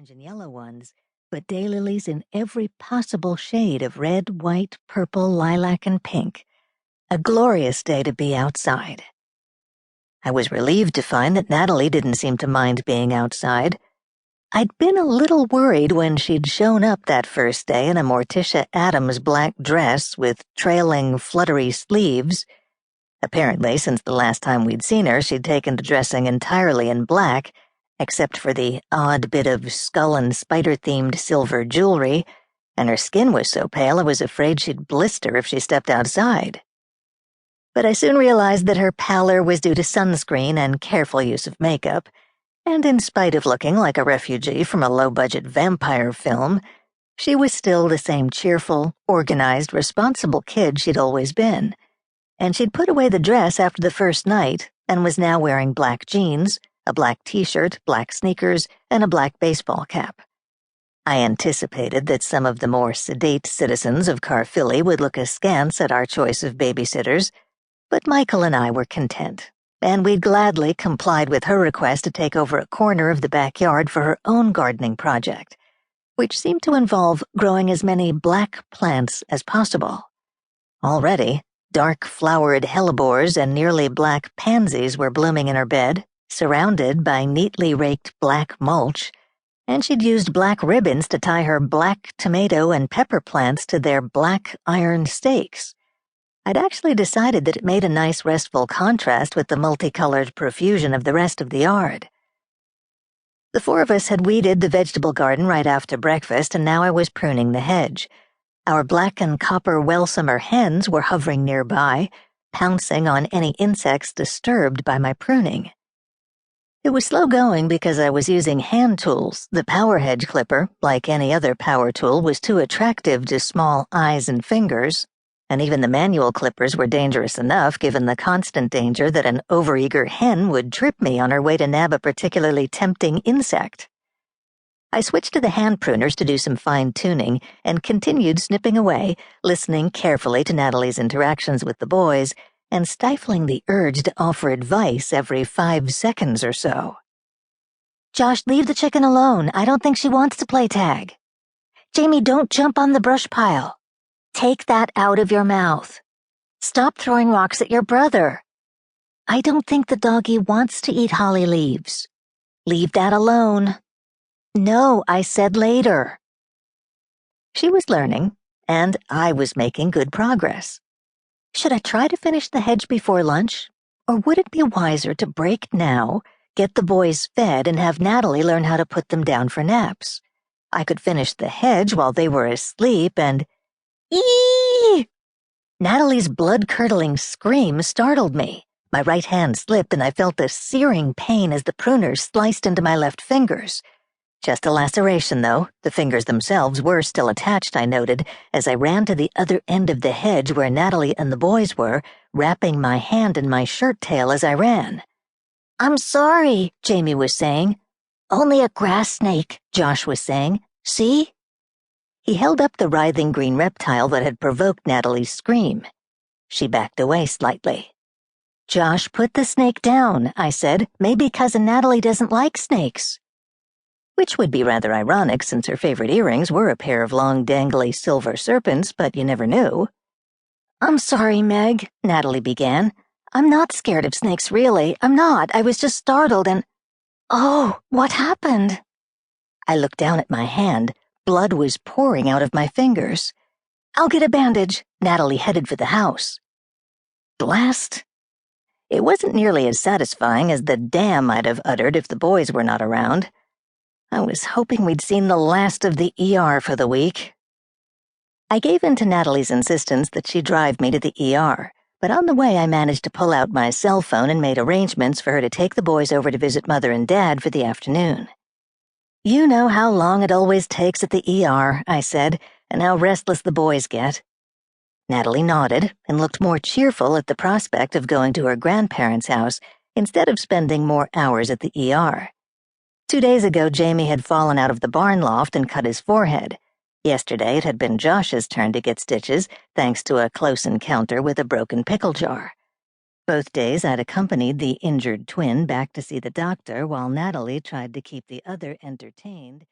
orange and yellow ones, but daylilies in every possible shade of red, white, purple, lilac, and pink. A glorious day to be outside. I was relieved to find that Natalie didn't seem to mind being outside. I'd been a little worried when she'd shown up that first day in a Morticia Adams black dress with trailing, fluttery sleeves. Apparently, since the last time we'd seen her, she'd taken to dressing entirely in black, except for the odd bit of skull and spider-themed silver jewelry, and her skin was so pale I was afraid she'd blister if she stepped outside. But I soon realized that her pallor was due to sunscreen and careful use of makeup, and in spite of looking like a refugee from a low-budget vampire film, she was still the same cheerful, organized, responsible kid she'd always been. And she'd put away the dress after the first night and was now wearing black jeans, a black t-shirt, black sneakers, and a black baseball cap. I anticipated that some of the more sedate citizens of Caerphilly would look askance at our choice of babysitters, but Michael and I were content, and we'd gladly complied with her request to take over a corner of the backyard for her own gardening project, which seemed to involve growing as many black plants as possible. Already, dark-flowered hellebores and nearly black pansies were blooming in her bed, surrounded by neatly raked black mulch, and she'd used black ribbons to tie her black tomato and pepper plants to their black iron stakes. I'd actually decided that it made a nice restful contrast with the multicolored profusion of the rest of the yard. The four of us had weeded the vegetable garden right after breakfast, and now I was pruning the hedge. Our black and copper Welsummer hens were hovering nearby, pouncing on any insects disturbed by my pruning. It was slow going because I was using hand tools. The power hedge clipper, like any other power tool, was too attractive to small eyes and fingers, and even the manual clippers were dangerous enough given the constant danger that an overeager hen would trip me on her way to nab a particularly tempting insect. I switched to the hand pruners to do some fine-tuning and continued snipping away, listening carefully to Natalie's interactions with the boys and stifling the urge to offer advice every 5 seconds or so. "Josh, leave the chicken alone. I don't think she wants to play tag." "Jamie, don't jump on the brush pile." "Take that out of your mouth." "Stop throwing rocks at your brother." "I don't think the doggy wants to eat holly leaves." "Leave that alone." "No, I said later." She was learning, and I was making good progress. Should I try to finish the hedge before lunch, or would it be wiser to break now, get the boys fed, and have Natalie learn how to put them down for naps? I could finish the hedge while they were asleep and— Eee! Natalie's blood-curdling scream startled me. My right hand slipped and I felt a searing pain as the pruners sliced into my left fingers. Just a laceration, though. The fingers themselves were still attached, I noted, as I ran to the other end of the hedge where Natalie and the boys were, wrapping my hand in my shirt tail as I ran. "I'm sorry," Jamie was saying. "Only a grass snake," Josh was saying. "See?" He held up the writhing green reptile that had provoked Natalie's scream. She backed away slightly. "Josh, put the snake down," I said. "Maybe Cousin Natalie doesn't like snakes." Which would be rather ironic since her favorite earrings were a pair of long, dangly silver serpents, but you never knew. "I'm sorry, Meg," Natalie began. "I'm not scared of snakes, really. I'm not. I was just startled and— Oh, what happened?" I looked down at my hand. Blood was pouring out of my fingers. "I'll get a bandage." Natalie headed for the house. Blast. It wasn't nearly as satisfying as the damn I'd have uttered if the boys were not around. I was hoping we'd seen the last of the ER for the week. I gave in to Natalie's insistence that she drive me to the ER, but on the way I managed to pull out my cell phone and made arrangements for her to take the boys over to visit Mother and Dad for the afternoon. "You know how long it always takes at the ER," I said, "and how restless the boys get." Natalie nodded and looked more cheerful at the prospect of going to her grandparents' house instead of spending more hours at the ER. 2 days ago, Jamie had fallen out of the barn loft and cut his forehead. Yesterday, it had been Josh's turn to get stitches, thanks to a close encounter with a broken pickle jar. Both days, I'd accompanied the injured twin back to see the doctor while Natalie tried to keep the other entertained.